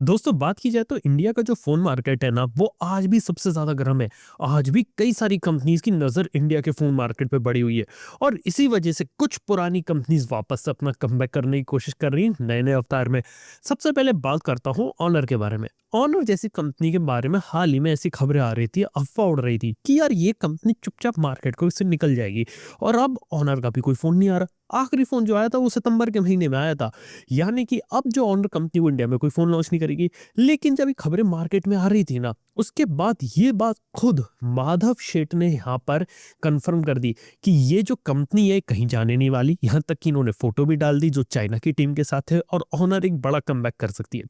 दोस्तों बात की जाए तो इंडिया का जो फ़ोन मार्केट है ना, वो आज भी सबसे ज़्यादा गर्म है। आज भी कई सारी कंपनीज़ की नज़र इंडिया के फ़ोन मार्केट पे पड़ी हुई है और इसी वजह से कुछ पुरानी कंपनीज़ वापस से अपना कमबैक करने की कोशिश कर रही हैं नए-नए अवतार में। सबसे पहले बात करता हूँ ऑनर के बारे में। ऑनर जैसी कंपनी के बारे में हाल ही में ऐसी खबरें आ रही थी, अफ़वाह उड़ रही थी कि यार ये कंपनी चुपचाप मार्केट को से निकल जाएगी और अब ऑनर का भी कोई फ़ोन नहीं आ रहा। आखिरी फ़ोन जो आया था वो सितंबर के महीने में आया था। यानी कि अब जो ऑनर कंपनी वो इंडिया में कोई फ़ोन लॉन्च नहीं करेगी। लेकिन जब ये खबरें मार्केट में आ रही थी ना, उसके बाद ये बात खुद माधव सेठ ने यहाँ पर कन्फर्म कर दी कि ये जो कंपनी है कहीं जाने नहीं वाली। यहाँ तक कि इन्होंने फ़ोटो भी डाल दी जो चाइना की टीम के साथ है और ऑनर एक बड़ा कमबैक कर सकती है।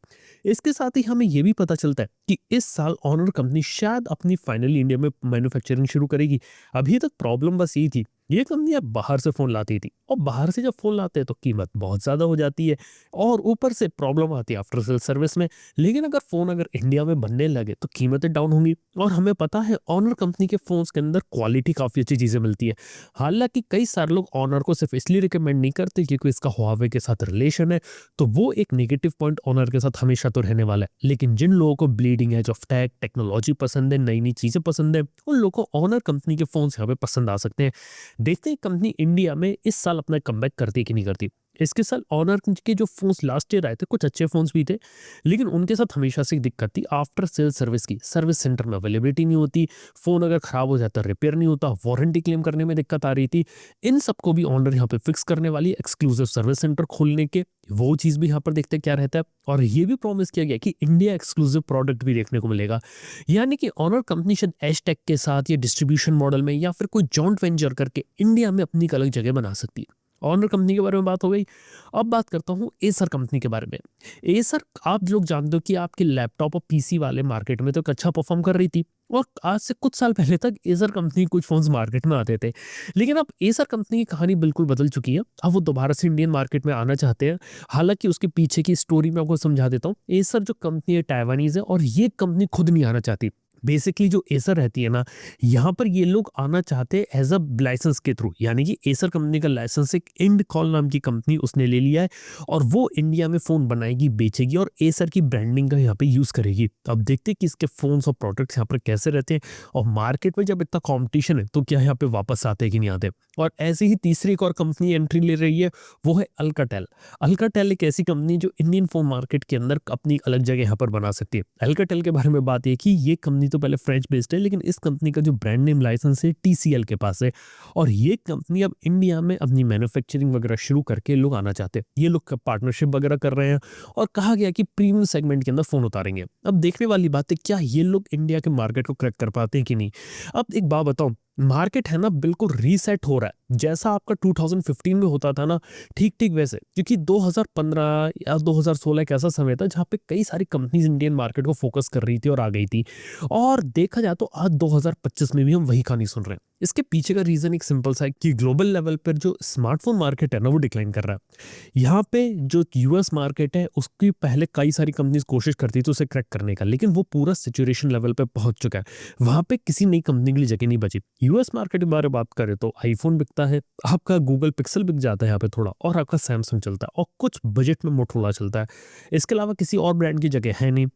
इसके साथ ही हमें ये भी पता चलता है कि इस साल ऑनर कंपनी शायद अपनी फाइनली इंडिया में मैन्युफैक्चरिंग शुरू करेगी। अभी तक प्रॉब्लम बस यही थी, ये कंपनी अब बाहर से फ़ोन लाती थी और बाहर से जब फ़ोन लाते हैं तो कीमत बहुत ज़्यादा हो जाती है और ऊपर से प्रॉब्लम आती है आफ्टर सेल सर्विस में। लेकिन अगर इंडिया में बनने लगे तो कीमतें डाउन होंगी और हमें पता है ऑनर कंपनी के फ़ोन्स के अंदर क्वालिटी काफ़ी अच्छी चीज़ें मिलती है। हालाँकि कई सारे लोग ऑनर को सिर्फ़ इसलिए रिकमेंड नहीं करते क्योंकि इसका हुआवे के साथ रिलेशन है, तो वो एक नेगेटिव पॉइंट ऑनर के साथ हमेशा तो रहने वाला है। लेकिन जिन लोगों को ब्लीडिंग एज ऑफ टेक्नोलॉजी पसंद है, नई-नई चीज़ें पसंद है, उन लोगों को ऑनर कंपनी के फ़ोन्स यहाँ पे पसंद आ सकते हैं। देखते हैं कंपनी इंडिया में इस साल अपना कमबैक करती है कि नहीं करती। इसके साल ऑनर के जो फ़ोन्स लास्ट ईयर आए थे, कुछ अच्छे फ़ोन्स भी थे, लेकिन उनके साथ हमेशा से एक दिक्कत थी आफ्टर सेल सर्विस की। सर्विस सेंटर में अवेलेबिलिटी नहीं होती, फ़ोन अगर खराब हो जाता है रिपेयर नहीं होता, वारंटी क्लेम करने में दिक्कत आ रही थी। इन सबको भी ऑनर यहाँ पे फिक्स करने वाली है, एक्सक्लूसिव सर्विस सेंटर खोलने के, वो चीज़ भी यहाँ पर देखते हैं क्या रहता है और ये भी प्रॉमिस किया गया कि इंडिया एक्सक्लूसिव प्रोडक्ट भी देखने को मिलेगा। यानी कि ऑनर कंपनी शायद एज़टेक के साथ या डिस्ट्रीब्यूशन मॉडल में या फिर कोई जॉइंट वेंचर करके इंडिया में अपनी एक अलग जगह बना सकती है। ऑनर कंपनी के बारे में बात हो गई। अब बात करता हूँ एसर कंपनी के बारे में। एसर आप लोग जानते हो कि आपके लैपटॉप और पीसी वाले मार्केट में तो एक अच्छा परफॉर्म कर रही थी और आज से कुछ साल पहले तक एसर कंपनी कुछ फ़ोन्स मार्केट में आते थे। लेकिन अब एसर कंपनी की कहानी बिल्कुल बदल चुकी है। अब वो दोबारा से इंडियन मार्केट में आना चाहते हैं। हालाँकि उसके पीछे की स्टोरी मैं आपको समझा देता हूँ। एसर जो कंपनी है टाइवानीज़ है और ये कंपनी खुद नहीं आना चाहती। बेसिकली जो एसर रहती है ना, यहाँ पर ये लोग आना चाहते हैं एज़ अ लाइसेंस के थ्रू। यानी कि एसर कंपनी का लाइसेंस एक इंडकॉल नाम की कंपनी उसने ले लिया है और वो इंडिया में फ़ोन बनाएगी, बेचेगी और एसर की ब्रांडिंग का यहाँ पे यूज़ करेगी। तो अब देखते हैं कि इसके फ़ोन्स और प्रोडक्ट्स यहाँ पर कैसे रहते हैं और मार्केट में जब इतना कॉम्पिटिशन है तो क्या यहाँ पे वापस आते हैं कि नहीं आते। और ऐसे ही तीसरी एक और कंपनी एंट्री ले रही है, वो है अल्काटेल। अल्काटेल एक ऐसी कंपनी जो इंडियन फ़ोन मार्केट के अंदर अपनी एक अलग जगह यहाँ पर बना सकती है। अल्काटेल के बारे में बात है कि ये कंपनी तो पहले फ्रेंच बेस्ड है, लेकिन इस कंपनी का जो ब्रांड नेम लाइसेंस है टीसीएल के पास है और ये कंपनी अब इंडिया में अपनी मैन्युफैक्चरिंग वगैरह शुरू करके लोग आना चाहते हैं। ये लोग पार्टनरशिप वगैरह कर रहे हैं और कहा गया कि प्रीमियम सेगमेंट के अंदर फ़ोन उतारेंगे। अब देखने वाली बात है क्या ये लोग इंडिया के मार्केट को क्रैक कर पाते हैं कि नहीं। अब एक बात बताऊँ, मार्केट है ना बिल्कुल रीसेट हो रहा है। जैसा आपका 2015 में होता था ना, ठीक-ठीक वैसे, क्योंकि 2015 या 2016 एक ऐसा समय था जहाँ पे कई सारी कंपनीज़ इंडियन मार्केट को फ़ोकस कर रही थी और आ गई थी। और देखा जाए तो आज 2025 में भी हम वही कहानी सुन रहे हैं। इसके पीछे का रीज़न एक सिंपल सा है कि ग्लोबल लेवल पर जो स्मार्टफ़ोन मार्केट है ना वो डिक्लाइन कर रहा है। यहाँ पे जो यूएस मार्केट है उसकी पहले कई सारी कंपनीज़ कोशिश करती थी उसे क्रैक करने का, लेकिन वो पूरा सैचुरेशन लेवल पे पहुँच चुका है। वहाँ पे किसी नई कंपनी के लिए जगह नहीं बची। यूएस मार्केट के बारे में बात करें तो आईफ़ोन बिकता है, आपका गूगल पिक्सेल बिक जाता है यहाँ पे थोड़ा और आपका सैमसंग चलता है और कुछ बजट में मोटोरोला चलता है। इसके अलावा किसी और ब्रांड की जगह है नहीं।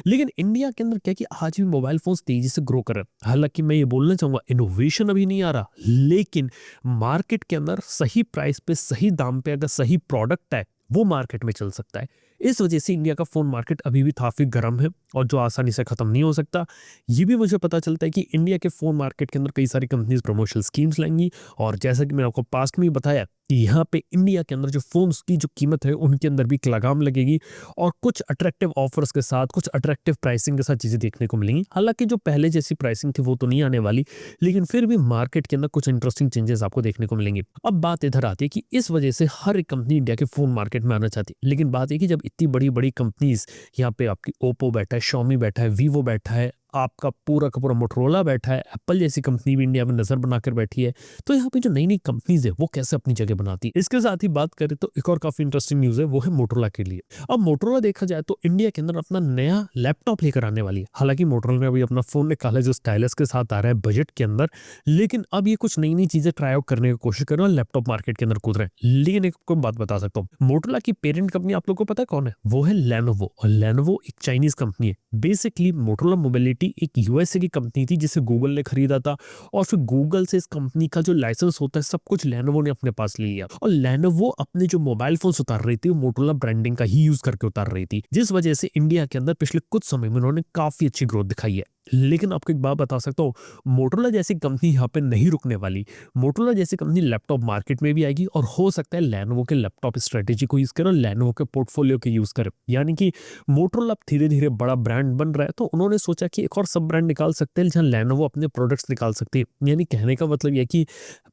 लेकिन इंडिया के अंदर क्या है कि आज भी मोबाइल फ़ोन्स तेज़ी से ग्रो कर रहे हैं। हालाँकि मैं ये बोलना चाहूँगा इनोवेशन अभी नहीं आ रहा, लेकिन मार्केट के अंदर सही प्राइस पे, सही दाम पे अगर सही प्रोडक्ट है, वो मार्केट में चल सकता है। इस वजह से इंडिया का फ़ोन मार्केट अभी भी काफ़ी गर्म है और जो आसानी से ख़त्म नहीं हो सकता। ये भी मुझे पता चलता है कि इंडिया के फ़ोन मार्केट के अंदर कई सारी कंपनीज़ प्रमोशनल स्कीम्स लाएँगी और जैसा कि मैंने आपको पास्ट में भी बताया कि यहाँ पे इंडिया के अंदर जो फ़ोन्स की जो कीमत है, उनके अंदर भी एक लगाम लगेगी और कुछ अट्रैक्टिव ऑफ़र्स के साथ, कुछ अट्रैक्टिव प्राइसिंग के साथ चीज़ें देखने को मिलेंगी। हालाँकि जो पहले जैसी प्राइसिंग थी, वो तो नहीं आने वाली, लेकिन फिर भी मार्केट के अंदर कुछ इंटरेस्टिंग चेंजेस आपको देखने को मिलेंगे। अब बात इधर आती है कि इस वजह से हर एक कंपनी इंडिया के फ़ोन मार्केट में आना चाहती है। लेकिन बात है कि जब इतनी बड़ी-बड़ी कंपनीज़ यहाँ पे आपकी ओप्पो बैठा है, शाओमी बैठा है, वीवो बैठा है, आपका पूरा का पूरा मोटरोला बैठा है, एप्पल जैसी कंपनी भी इंडिया में नजर बनाकर बैठी है। तो यहाँ पे जो नई नई कंपनीज है वो कैसे अपनी जगह बनाती है। इसके साथ ही बात करें तो एक और काफी इंटरेस्टिंग न्यूज है, वो है मोटरोला के लिए। अब मोटरोला देखा जाए तो इंडिया के अंदर अपना नया लैपटॉप लेकर आने वाली है। हालांकि मोटरोला ने अभी अपना फोन निकाला है जो स्टाइलस के साथ आ रहा है बजट के अंदर, लेकिन अब ये कुछ नई नई चीजें ट्राई आउट करने की कोशिश कर रहे हैं और लैपटॉप मार्केट के अंदर कूद रहे हैं। लेकिन एक आपको बात बता सकता हूँ, मोटरोला की पेरेंट कंपनी आप लोगों को पता है कौन है? वो है लेनोवो। और लेनोवो एक चाइनीज कंपनी है। बेसिकली मोटरोला मोबिलिटी एक यूएसए की कंपनी थी जिसे गूगल ने खरीदा था, और फिर गूगल से इस कंपनी का जो लाइसेंस होता है सब कुछ लेनोवो ने अपने पास ले लिया। और लेनोवो अपने जो मोबाइल फोन उतार रही थी वो मोटरोला ब्रांडिंग का ही यूज करके उतार रही थी, जिस वजह से इंडिया के अंदर पिछले कुछ समय में उन्होंने काफी अच्छी ग्रोथ दिखाई है। लेकिन आपको एक बात बता सकता हूँ, मोटरोला जैसी कंपनी यहाँ पे नहीं रुकने वाली। मोटरोला जैसी कंपनी लैपटॉप मार्केट में भी आएगी, और हो सकता है लेनोवो के लैपटॉप स्ट्रेटेजी को यूज करे और लेनोवो के पोर्टफोलियो के यूज करे। यानी कि मोटरोला अब धीरे धीरे बड़ा ब्रांड बन रहा है, तो उन्होंने सोचा कि एक और सब ब्रांड निकाल सकते हैं जहाँ लेनोवो अपने प्रोडक्ट्स निकाल सकती है। यानी कहने का मतलब यह कि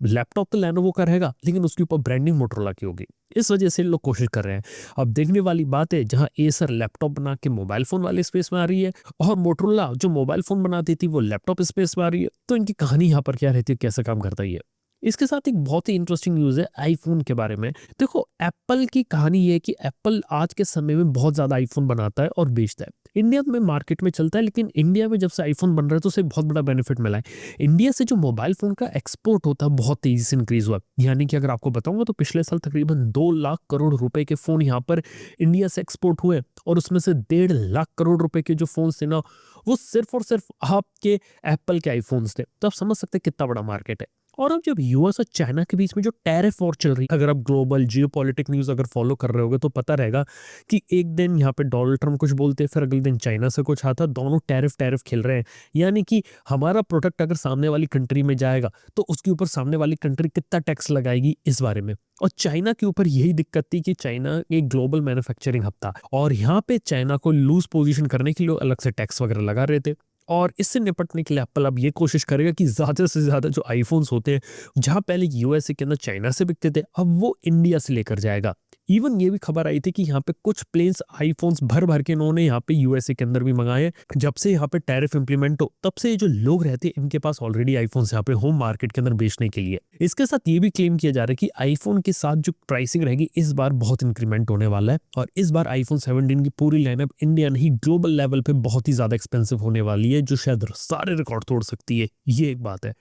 लैपटॉप तो लेनोवो का रहेगा, लेकिन उसके ऊपर ब्रांडिंग मोटरोला की होगी। इस वजह से लोग कोशिश कर रहे हैं। अब देखने वाली बात है, जहां एसर लैपटॉप बना के मोबाइल फोन वाले स्पेस में आ रही है, और मोटरोला जो मोबाइल फोन बनाती थी वो लैपटॉप स्पेस में आ रही है, तो इनकी कहानी यहाँ पर क्या रहती है, कैसे काम करता है। इसके साथ एक बहुत ही इंटरेस्टिंग न्यूज है आईफोन के बारे में। देखो, एप्पल की कहानी ये है कि एप्पल आज के समय में बहुत ज्यादा आईफोन बनाता है और बेचता है। इंडिया में मार्केट में चलता है, लेकिन इंडिया में जब से आईफोन बन रहा है तो उसे बहुत बड़ा बेनिफिट मिला है। इंडिया से जो मोबाइल फोन का एक्सपोर्ट होता है बहुत तेजी से इंक्रीज हुआ। यानी कि अगर आपको बताऊंगा तो पिछले साल तकरीबन 2 लाख करोड़ रुपए के फोन यहाँ पर इंडिया से एक्सपोर्ट हुए, और उसमें से 1.5 लाख करोड़ रुपए के जो फोन थे ना, वो सिर्फ और सिर्फ आपके एप्पल के आईफोन्स थे। तो आप समझ सकते हैं कितना बड़ा मार्केट है। और अब जब यूएस और चाइना के बीच में जो टैरिफ वॉर चल रही है, अगर आप ग्लोबल जियोपॉलिटिक न्यूज अगर फॉलो कर रहे होगे तो पता रहेगा कि एक दिन यहाँ पे डोनाल्ड ट्रम्प कुछ बोलते हैं, फिर अगले दिन चाइना से कुछ आता, दोनों टैरिफ टैरिफ खेल रहे हैं। यानी कि हमारा प्रोडक्ट अगर सामने वाली कंट्री में जाएगा तो उसके ऊपर सामने वाली कंट्री कितना टैक्स लगाएगी इस बारे में। और चाइना के ऊपर यही दिक्कत थी कि चाइना एक ग्लोबल मैन्युफैक्चरिंग हब था, और यहाँ पे चाइना को लूज पोजीशन करने के लिए अलग से टैक्स वगैरह लगा रहे थे। और इससे निपटने के लिए एप्पल अब ये कोशिश करेगा कि ज्यादा से ज्यादा जो आईफोन्स होते हैं, जहां पहले यूएसए के अंदर चाइना से बिकते थे, अब वो इंडिया से लेकर जाएगा। इवन ये भी खबर आई थी कि यहाँ पे कुछ प्लेन्स आईफोन्स भर भर के इन्होंने यहाँ पे यूएसए के अंदर भी मंगाए। जब से यहाँ पे टैरिफ इंप्लीमेंट हो, तब से जो लोग रहते हैं इनके पास ऑलरेडी आईफोन्स यहाँ पे होम मार्केट के अंदर बेचने के लिए। इसके साथ ये भी क्लेम किया जा रहा है कि आईफोन के साथ जो प्राइसिंग रहेगी इस बार बहुत इंक्रीमेंट होने वाला है, और इस बार आईफोन 17 की पूरी लाइनअप इंडिया नहीं ग्लोबल लेवल पे बहुत ही ज्यादा एक्सपेंसिव होने वाली है, जो शायद सारे रिकॉर्ड तोड़ सकती है। ये एक बात है।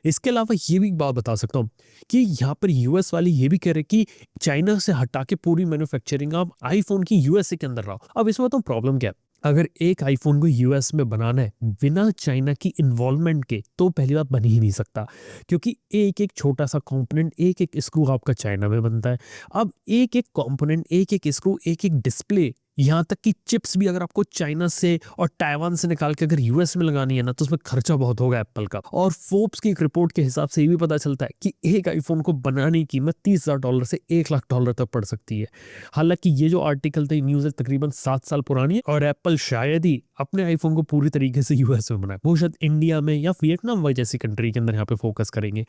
इसके अलावा ये भी एक बात बता सकता हूँ कि यहाँ पर यूएस वाले ये भी कह रहे कि चाइना से हटा के पूरी मैन्युफैक्चरिंग आप आईफोन की यूएसए के अंदर रहो। अब इसमें तो प्रॉब्लम क्या है, अगर एक आईफोन को यूएस में बनाना है बिना चाइना की इन्वॉल्वमेंट के, तो पहली बात बन ही नहीं सकता, क्योंकि एक एक छोटा सा कंपोनेंट, एक एक स्क्रू आपका चाइना में बनता है। अब एक एक कंपोनेंट, एक एक स्क्रू, एक एक डिस्प्ले, यहाँ तक कि चिप्स भी अगर आपको चाइना से और ताइवान से निकाल के अगर यूएस में लगानी है ना, तो उसमें खर्चा बहुत होगा एप्पल का। और फोर्ब्स की एक रिपोर्ट के हिसाब से ये भी पता चलता है कि एक आईफोन को बनाने की कीमत $30,000 से $1,00,000 तक पड़ सकती है। हालांकि ये जो आर्टिकल थे, न्यूज है तकरीबन 7 साल पुरानी है, और एप्पल शायद ही अपने आईफोन को पूरी तरीके से यूएस में बनाए, वो शायद इंडिया में या वियतनाम जैसी कंट्री के अंदर यहाँ पे फोकस करेंगे।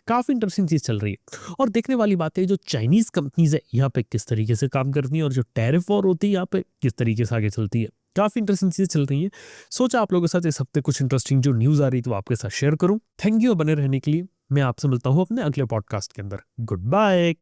काफी इंटरेस्टिंग चीज चल रही है। और देखने वाली बात है जो चाइनीज कंपनीज है यहाँ पे किस तरीके से काम करती है, और जो टैरिफ वॉर होती है यहाँ पे किस तरीके से आगे चलती है। काफी इंटरेस्टिंग चीजें चल रही हैं। सोचा आप लोगों के साथ इस हफ्ते कुछ इंटरेस्टिंग जो न्यूज आ रही तो आपके साथ शेयर करूं। थैंक यू बने रहने के लिए। मैं आपसे मिलता हूं अपने अगले पॉडकास्ट के अंदर। Good bye.